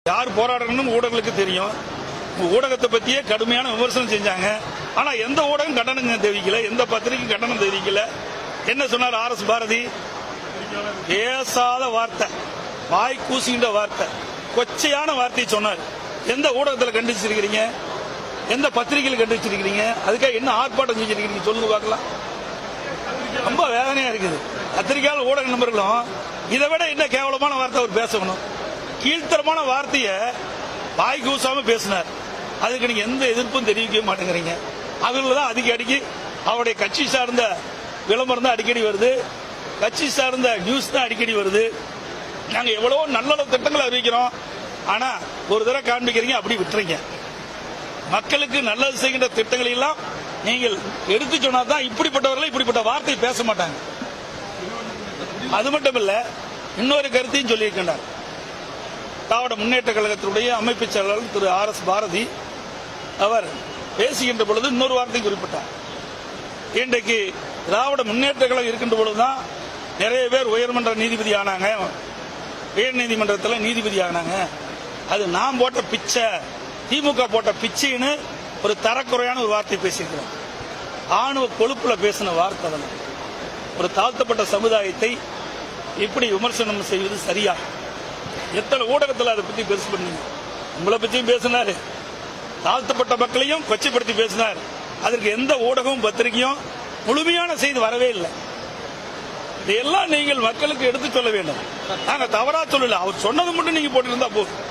யார் போராடணும்னு ஊடகங்களுக்கு தெரியும். ஊடகத்தை பத்தியே கடுமையான விமர்சனம் செஞ்சாங்க. ஆனா எந்த ஊடகம் கண்டனம் தெரிவிக்கல, எந்த பத்திரிகை கண்டனம் தெரிவிக்கல. என்ன சொன்னார் RS பாரதி? பேசாத வார்த்தை, வாய் கூசுகின்ற வார்த்தை, கொச்சையான வார்த்தையை சொன்னார். எந்த ஊடகத்தில் கண்டிச்சிருக்கிறீங்க? எந்த பத்திரிகையில் கண்டிச்சிருக்கிறீங்க? அதுக்காக என்ன ஆர்ப்பாட்டம் செஞ்சிருக்கிறீங்க சொல்லுங்க பார்க்கலாம். ரொம்ப வேதனையா இருக்குது. பத்திரிகையாளர் ஊடக நண்பர்களும் இதை விட என்ன கேவலமான வார்த்தை அவர் பேசணும். கீழ்த்தரமான வார்த்தையை வாய் கூசாம பேசினார். அதுக்கு நீங்க எந்த எதிர்ப்பும் தெரிவிக்க மாட்டேங்கிறீங்க. அவர்கள் தான் அடிக்கடி அவருடைய கட்சி சார்ந்த விளம்பரம் தான் அடிக்கடி வருது, கட்சி சார்ந்த நியூஸ் தான் அடிக்கடி வருது. நாங்க எவ்வளவோ நல்ல திட்டங்களை அறிவிக்கிறோம், ஆனா ஒரு தடவை காண்பிக்கிறீங்க, அப்படி விட்டுறீங்க. மக்களுக்கு நல்லது செய்கின்ற திட்டங்களை எல்லாம் நீங்கள் எடுத்து சொன்னாதான் இப்படிப்பட்டவர்கள் இப்படிப்பட்ட வார்த்தை பேச மாட்டாங்க. அது மட்டும் இல்ல, இன்னொரு கருத்தையும் சொல்லியிருக்கின்றார். திராவிட முன்னேற்ற கழகத்தினுடைய அமைப்பு செயலாளர் திரு RS பாரதி அவர் பேசுகின்ற பொழுது இன்னொரு வார்த்தை குறிப்பிட்டார். இன்றைக்கு திராவிட முன்னேற்ற கழகம் இருக்கின்ற பொழுதுதான் நிறைய பேர் உயர்மன்ற நீதிபதி ஆனாங்க, உயர் நீதிமன்றத்தில் நீதிபதி ஆனாங்க. அது நாம் போட்ட பிச்சை, திமுக போட்ட பிச்சைன்னு ஒரு தரக்குறையான ஒரு வார்த்தை பேசியிருக்கிறோம். ஆணவ கொழுப்புல பேசின வார்த்தை. ஒரு தாழ்த்தப்பட்ட சமுதாயத்தை இப்படி விமர்சனம் செய்வது சரியா? எத்தனை ஊடகத்தில் அதை பத்தி பெருசு பண்ணீங்க. உங்களை பற்றியும் பேசினாரு, தாழ்த்தப்பட்ட மக்களையும் கொச்சைப்படுத்தி பேசினார். அதற்கு எந்த ஊடகமும் பத்திரிகையும் முழுமையான செய்தி வரவே இல்லை. இதையெல்லாம் நீங்கள் மக்களுக்கு எடுத்து சொல்ல வேண்டும். நாங்க தவறா சொல்லல, அவர் சொன்னது மட்டும் நீங்க போட்டிருந்தா போதும்.